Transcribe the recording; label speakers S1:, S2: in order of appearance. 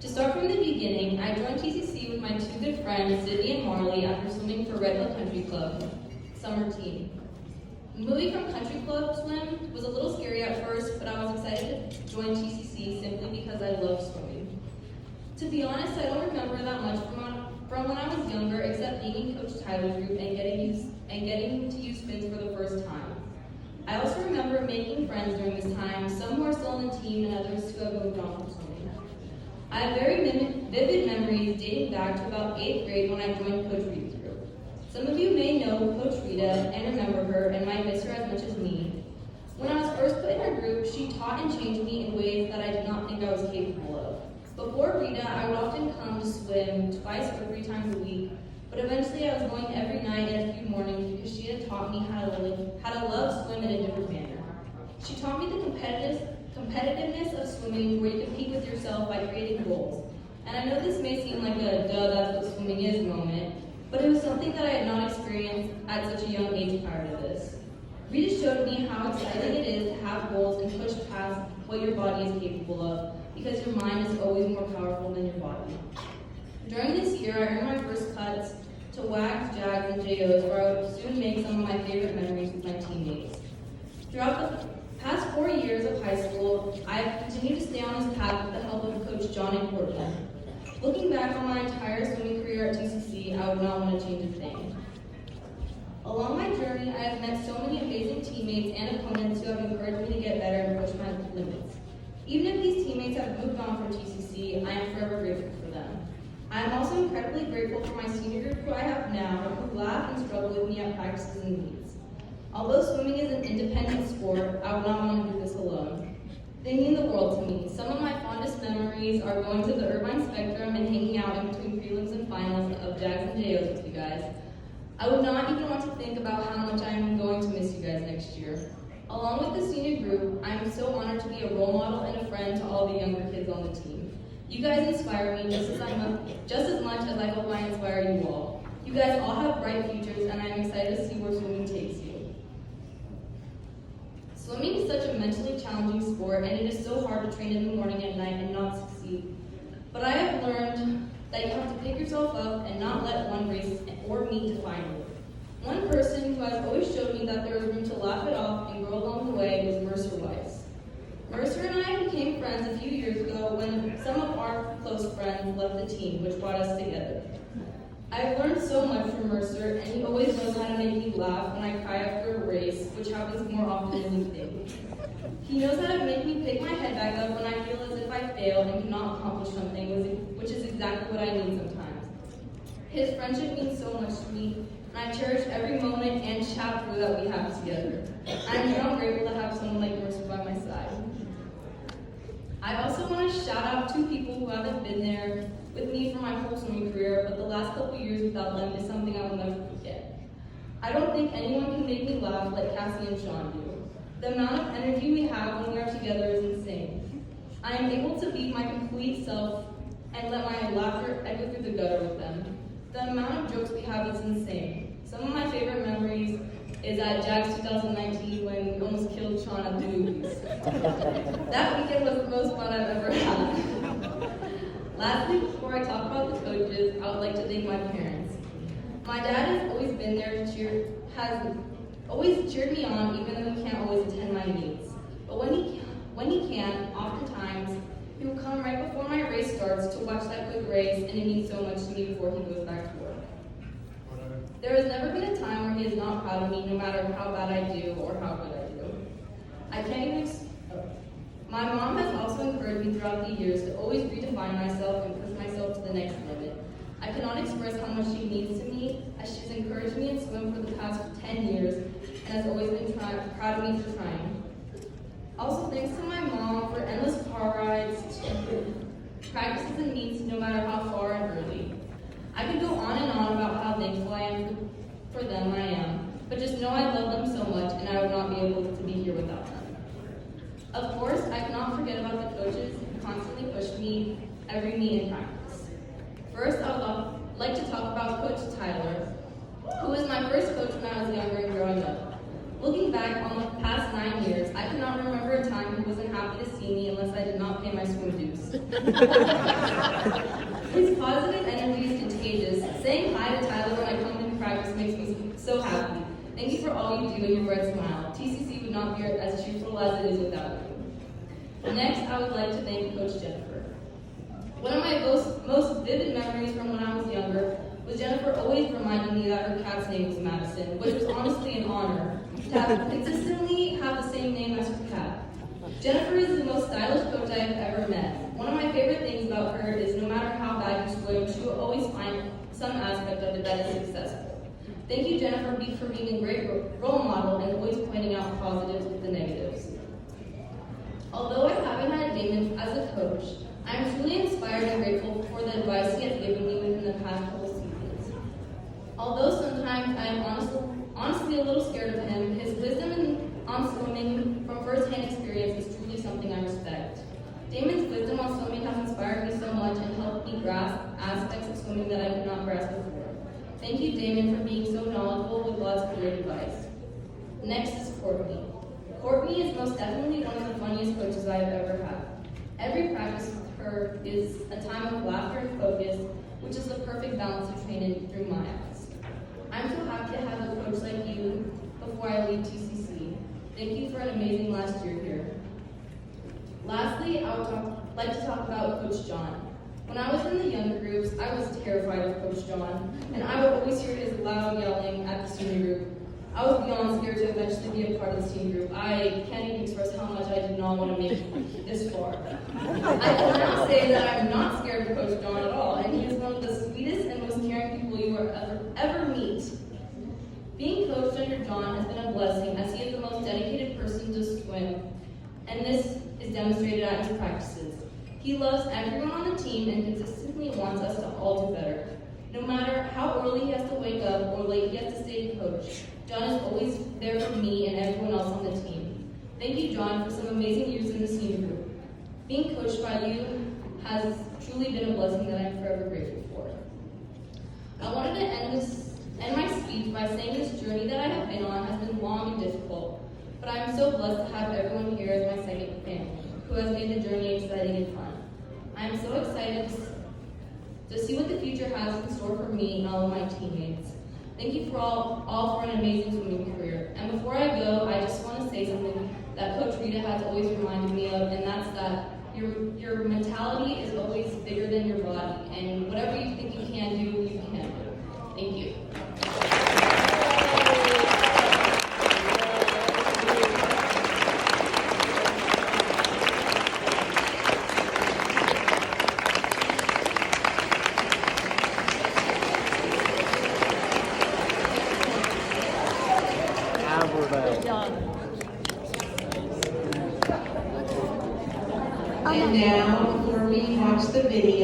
S1: To start from the beginning, I joined TCC with my two good friends, Sydney and Marley, after swimming for Red Hill Country Club summer team. Moving from country club swim was a little scary at first, but I was excited to join TCC simply because I love swimming. To be honest, I don't remember that much from when I was younger, except being in Coach Tyler's group and getting to use fins for the first time. I also remember making friends during this time, some who are still on the team and others who have moved on from swimming. I have very vivid memories dating back to about 8th grade when I joined Coach Reed's group. Some of you may know Coach Rita and remember her and might miss her as much as me. When I was first put in her group, she taught and changed me in ways that I did not think I was capable of. Before Rita, I would often come to swim twice or 3 times a week, but eventually I was going every night and a few mornings because she had taught me how to love swim in a different manner. She taught me the competitiveness of swimming, where you compete with yourself by creating goals. And I know this may seem like a duh, that's what swimming is moment, but it was something that I had not experienced at such a young age prior to this. Rita showed me how exciting it is to have goals and push past what your body is capable of, because your mind is always more powerful than your body. During this year, I earned my first cuts to WAGs, JAGs, and JOs, where I would soon make some of my favorite memories with my teammates. Throughout the past 4 years of high school, I have continued to stay on this path with the help of Coach John and Courtney. Looking back on my entire swimming career at TCC, I would not want to change a thing. Along my journey, I have met so many amazing teammates and opponents who have encouraged me to get better and push my limits. Even if these teammates have moved on from TCC, I am forever grateful for them. I am also incredibly grateful for my senior group who I have now, who laugh and struggle with me at practices and meets. Although swimming is an independent sport, I would not want to do this alone. They mean the world to me. Some of my fondest memories are going to the Irvine Spectrum and hanging out in between prelims and finals of JAGs and JOs with you guys. I would not even want to think about how much I am going to miss you guys next year. Along with the senior group, I am so honored to be a role model and a friend to all the younger kids on the team. You guys inspire me just as much as I hope I inspire you all. You guys all have bright futures, and I am excited to see where swimming takes you. Swimming is such a mentally challenging sport, and it is so hard to train in the morning and night and not succeed. But I have learned that you have to pick yourself up and not let one race or meet define you. One person who has always showed me that there is room to laugh it off and grow along the way was Mercer Weiss. Mercer and I became friends a few years ago when some of our close friends left the team, which brought us together. I've learned so much from Mercer, and he always knows how to make me laugh when I cry after a race, which happens more often than you think. He knows how to make me pick my head back up when I feel as if I failed and cannot accomplish something, which is exactly what I need sometimes. His friendship means so much to me, and I cherish every moment and chapter that we have together. I am beyond grateful to have someone like Mercer by my side. I also want to shout out 2 people who haven't been there with me for my whole swimming career, but the last couple years without them is something I will never forget. I don't think anyone can make me laugh like Cassie and Sean do. The amount of energy we have when we are together is insane. I am able to be my complete self and let my laughter echo through the gutter with them. The amount of jokes we have is insane. Some of my favorite memories is at JAGS 2019 when we almost killed Sean at the movies. That weekend was the most fun I've ever had. Lastly, before I talk about the coaches, I would like to thank my parents. My dad has always been there has always cheered me on even though he can't always attend my meets. But when he can, oftentimes, he will come right before my race starts to watch that quick race, and it means so much to me before he goes back to work. There has never been a time where he is not proud of me, no matter how bad I do or how good I do. I can't even My mom has also encouraged me throughout the years to always redefine myself and push myself to the next limit. I cannot express how much she means to me, as she's encouraged me in swim for the past 10 years and has always been proud of me for trying. Also, thanks to my mom for endless car rides, practices and meets no matter how far and early. I could go on and on about how thankful I am for them I am, but just know I love them so much and I would not be able to be here without them. Of course, I cannot forget about the coaches who constantly push me every meet and practice. First, I would like to talk about Coach Tyler, who was my first coach when I was younger and growing up. Looking back on the past 9 years, I cannot remember a time he wasn't happy to see me unless I did not pay my swim dues. His positive energy is contagious. Saying hi to Tyler when I come to practice makes me so happy. Thank you for all you do and your bright smile. TCC would not be as cheerful as it is without you. Next, I would like to thank Coach Jennifer. One of my most vivid memories from when I was younger was Jennifer always reminding me that her cat's name was Madison, which was honestly an honor to consistently have the same name as her cat. Jennifer is the most stylish coach I have ever met. One of my favorite things about her is no matter how bad you swim, she will always find some aspect of it that is successful. Thank you, Jennifer, for being a great role model and always pointing out positives with the negatives. Although I haven't had Damon as a coach, I am truly inspired and grateful for the advice he has given me within the past couple seasons. Although sometimes I am honestly a little scared of him, his wisdom on swimming from first-hand experience is truly something I respect. Damon's wisdom on swimming has inspired me so much and helped me grasp aspects of swimming that I could not grasp before. Thank you, Damon, for being so knowledgeable with lots of great advice. Next is Courtney. Courtney is most definitely one of the funniest coaches I have ever had. Every practice with her is a time of laughter and focus, which is the perfect balance of training through my eyes. I'm so happy to have a coach like you before I leave TCC. Thank you for an amazing last year here. Lastly, I would like to talk about Coach John. When I was in the younger groups, I was terrified of Coach John, and I would always hear his loud yelling at the senior group. I was beyond scared to eventually be a part of the senior group. I can't even express how much I did not want to make it this far. I can now say that I'm not scared of Coach John at all, and he is one of the sweetest and most caring people you will ever meet. Being coached under John has been a blessing, as he is the most dedicated person to swim, and this is demonstrated at his practices. He loves everyone on the team and consistently wants us to all do better. No matter how early he has to wake up or late he has to stay to coach, John is always there for me and everyone else on the team. Thank you, John, for some amazing years in the senior group. Being coached by you has truly been a blessing that I'm forever grateful for. I wanted to end my speech by saying this journey that I have been on has been long and difficult, but I am so blessed to have everyone here as my second family, who has made the journey exciting and fun. I am so excited to see what the future has in store for me and all of my teammates. Thank you for all for an amazing swimming career. And before I go, I just want to say something that Coach Rita has always reminded me of, and that's that your mentality is always bigger than your body, and whatever you think you can do, you can do. Thank you.
S2: And now, before we watch the video,